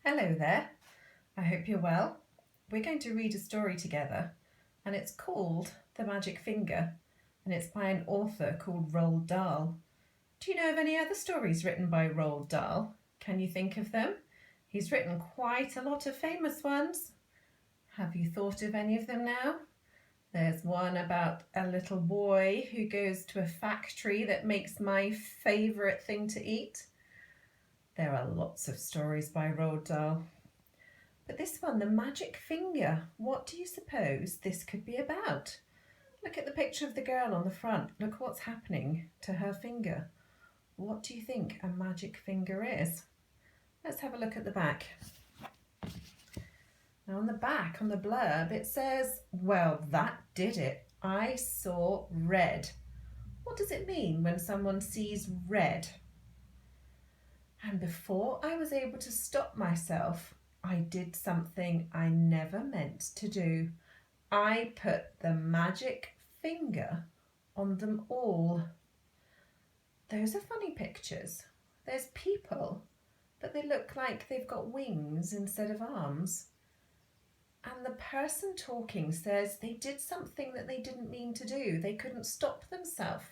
Hello there, I hope you're well. We're going to read a story together and it's called The Magic Finger and it's by an author called Roald Dahl. Do you know of any other stories written by Roald Dahl? Can you think of them? He's written quite a lot of famous ones. Have you thought of any of them now? There's one about a little boy who goes to a factory that makes my favourite thing to eat. There are lots of stories by Roald Dahl. But this one, The Magic Finger, what do you suppose this could be about? Look at the picture of the girl on the front. Look what's happening to her finger. What do you think a magic finger is? Let's have a look at the back. Now on the back, on the blurb, it says, well, that did it. I saw red. What does it mean when someone sees red? And before I was able to stop myself, I did something I never meant to do. I put the magic finger on them all. Those are funny pictures. There's people, but they look like they've got wings instead of arms. And the person talking says they did something that they didn't mean to do. They couldn't stop themselves.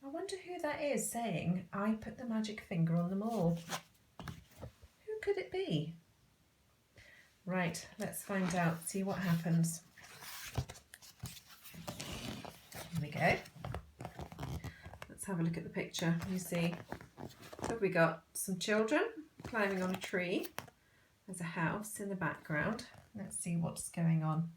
I wonder who that is saying, I put the magic finger on them all. Who could it be? Right, let's find out, see what happens. Here we go. Let's have a look at the picture. You see, so we got some children climbing on a tree. There's a house in the background. Let's see what's going on.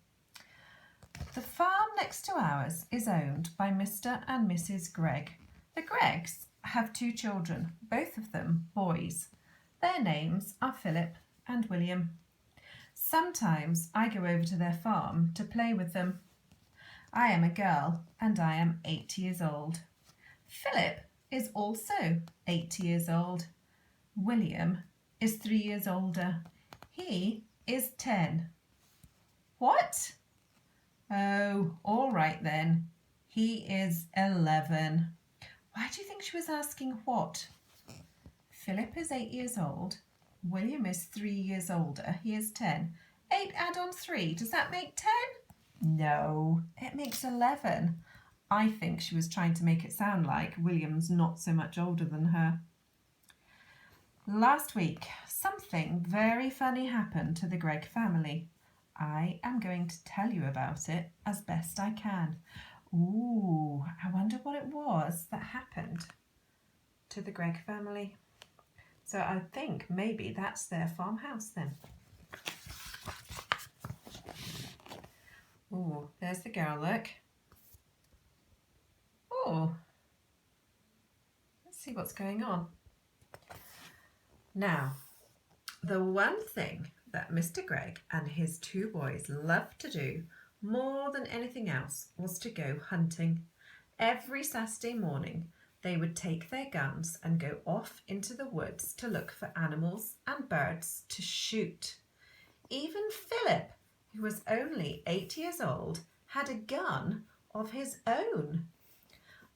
The farm next to ours is owned by Mr. and Mrs. Gregg. The Greggs have two children, both of them boys. Their names are Philip and William. Sometimes I go over to their farm to play with them. I am a girl and I am 8 years old. Philip is also 8 years old. William is 3 years older. He is 10. What? Oh, all right then. He is 11. Why do you think she was asking what? Philip is 8 years old. William is 3 years older. He is 10. 8 add on 3. Does that make 10? No, it makes 11. I think she was trying to make it sound like William's not so much older than her. Last week, something very funny happened to the Gregg family. I am going to tell you about it as best I can. Ooh, I wonder what it was that happened to the Gregg family. So I think maybe that's their farmhouse then. Ooh, there's the girl, look. Oh, let's see what's going on. Now, the one thing that Mr. Gregg and his two boys loved to do more than anything else was to go hunting. Every Saturday morning, they would take their guns and go off into the woods to look for animals and birds to shoot. Even Philip, who was only 8 years old, had a gun of his own.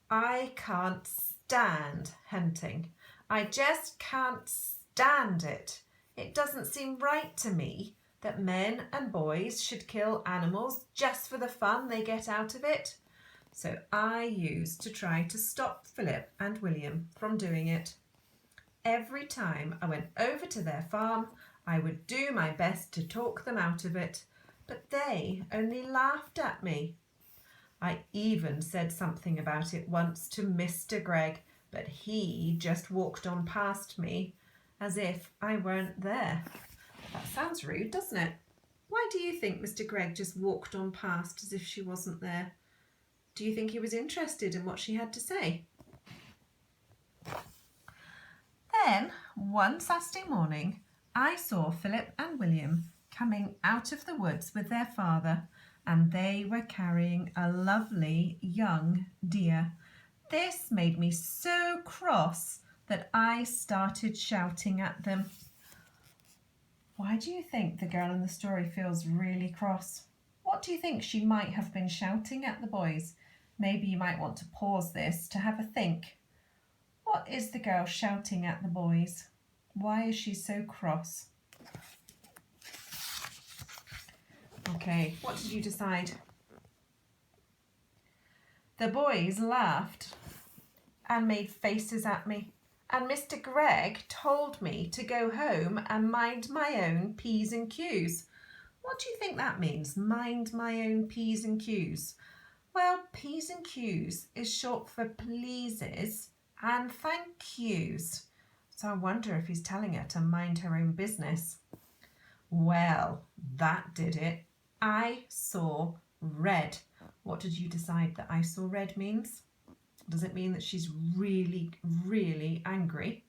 I can't stand hunting. I just can't stand it. It doesn't seem right to me that men and boys should kill animals just for the fun they get out of it. So I used to try to stop Philip and William from doing it. Every time I went over to their farm, I would do my best to talk them out of it, but they only laughed at me. I even said something about it once to Mr. Gregg, but he just walked on past me as if I weren't there. That sounds rude, doesn't it? Why do you think Mr. Gregg just walked on past as if she wasn't there? Do you think he was interested in what she had to say? Then, one Saturday morning, I saw Philip and William coming out of the woods with their father, and they were carrying a lovely young deer. This made me so cross that I started shouting at them. Why do you think the girl in the story feels really cross? What do you think she might have been shouting at the boys? Maybe you might want to pause this to have a think. What is the girl shouting at the boys? Why is she so cross? Okay, what did you decide? The boys laughed and made faces at me, and Mr. Greg told me to go home and mind my own P's and Q's. What do you think that means, mind my own P's and Q's? Well, P's and Q's is short for pleases and thank yous. So I wonder if he's telling her to mind her own business. Well, that did it. I saw red. What did you decide that I saw red means? Does it mean that she's really, really angry?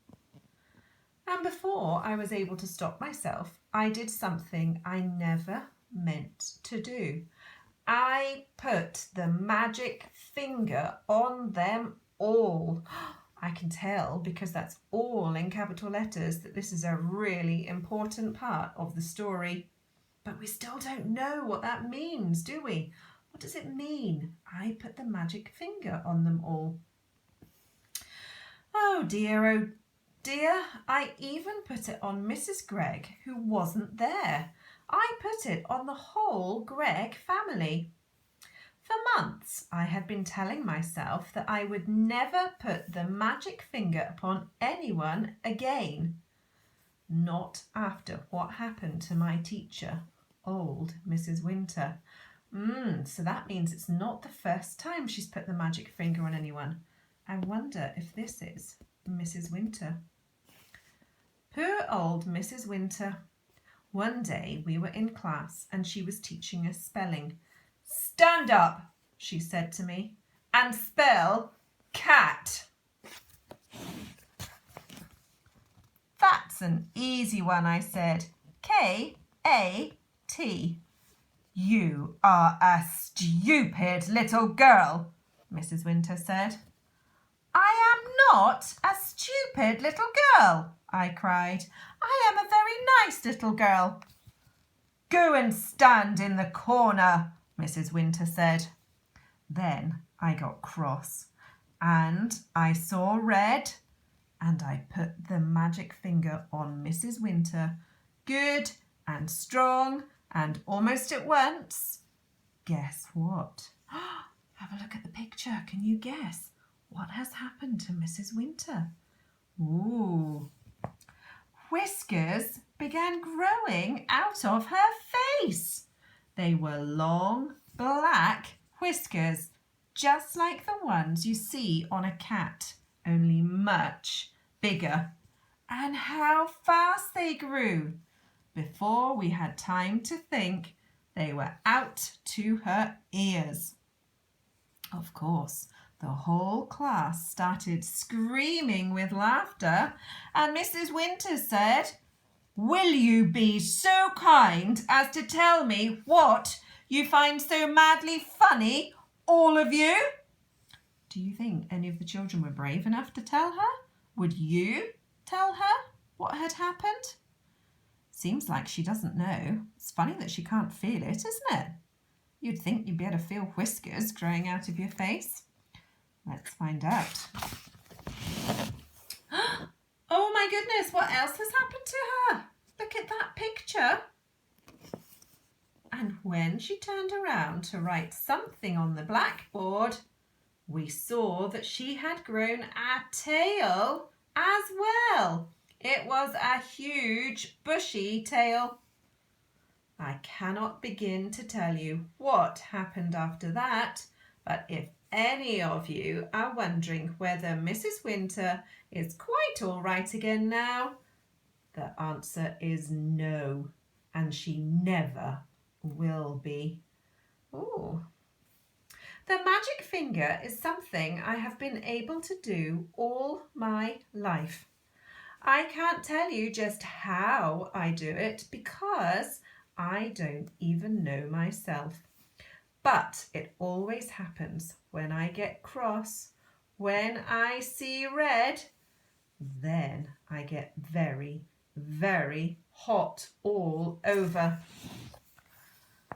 And before I was able to stop myself, I did something I never meant to do. I put the magic finger on them all. I can tell, because that's all in capital letters, that this is a really important part of the story. But we still don't know what that means, do we? What does it mean? I put the magic finger on them all. Oh dear, I even put it on Mrs. Greg, who wasn't there. I put it on the whole Greg family. For months, I had been telling myself that I would never put the magic finger upon anyone again. Not after what happened to my teacher, old Mrs. Winter. So that means it's not the first time she's put the magic finger on anyone. I wonder if this is Mrs. Winter. Poor old Mrs. Winter. One day we were in class and she was teaching us spelling. "Stand up," she said to me, "and spell cat." "That's an easy one," I said. K-A-T. "You are a stupid little girl," Mrs. Winter said. "I am not a stupid little girl," I cried. "I am a very nice little girl." "Go and stand in the corner," Mrs. Winter said. Then I got cross and I saw red and I put the magic finger on Mrs. Winter, good and strong and almost at once. Guess what? Have a look at the picture. Can you guess what has happened to Mrs. Winter? Ooh. Whiskers began growing out of her face. They were long, black whiskers, just like the ones you see on a cat, only much bigger. And how fast they grew! Before we had time to think, they were out to her ears. Of course, the whole class started screaming with laughter, and Mrs. Winter said, "Will you be so kind as to tell me what you find so madly funny, all of you?" Do you think any of the children were brave enough to tell her? Would you tell her what had happened? Seems like she doesn't know. It's funny that she can't feel it, isn't it? You'd think you'd be able to feel whiskers growing out of your face. Let's find out. Oh my goodness, what else has happened to her? Look at that picture. And when she turned around to write something on the blackboard, we saw that she had grown a tail as well. It was a huge, bushy tail. I cannot begin to tell you what happened after that, but if any of you are wondering whether Mrs. Winter is quite all right again now, the answer is no, and she never will be. Ooh. The magic finger is something I have been able to do all my life. I can't tell you just how I do it because I don't even know myself. But it always happens when I get cross, when I see red, then I get very, very hot all over.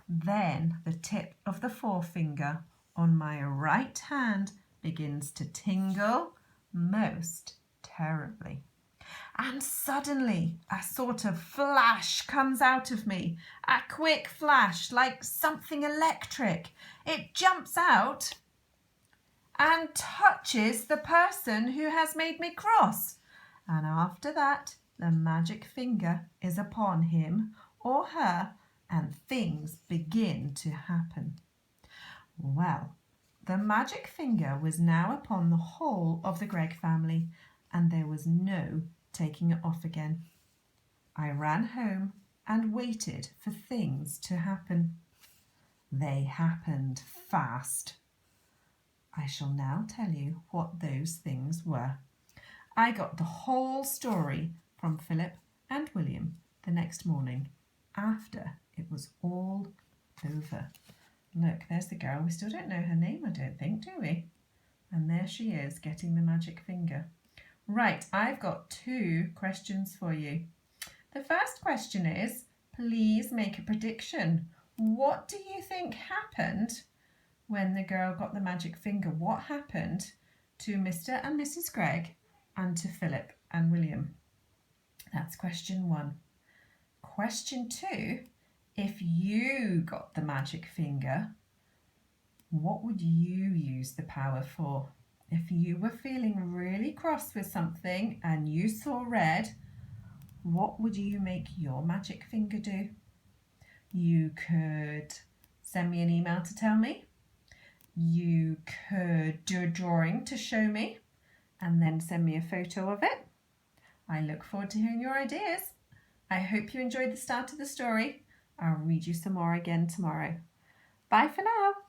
Then the tip of the forefinger on my right hand begins to tingle most terribly. And suddenly a sort of flash comes out of me, a quick flash like something electric. It jumps out and touches the person who has made me cross. And after that, the magic finger is upon him or her, and things begin to happen. Well, the magic finger was now upon the whole of the Gregg family, and there was no taking it off again. I ran home and waited for things to happen. They happened fast. I shall now tell you what those things were. I got the whole story from Philip and William the next morning after it was all over. Look, there's the girl. We still don't know her name, I don't think, do we? And there she is, getting the magic finger. Right, I've got 2 questions for you. The first question is, please make a prediction. What do you think happened when the girl got the magic finger? What happened to Mr. and Mrs. Gregg and to Philip and William? That's question 1. Question 2, if you got the magic finger, what would you use the power for? If you were feeling really cross with something and you saw red, what would you make your magic finger do? You could send me an email to tell me. You could do a drawing to show me and then send me a photo of it. I look forward to hearing your ideas. I hope you enjoyed the start of the story. I'll read you some more again tomorrow. Bye for now.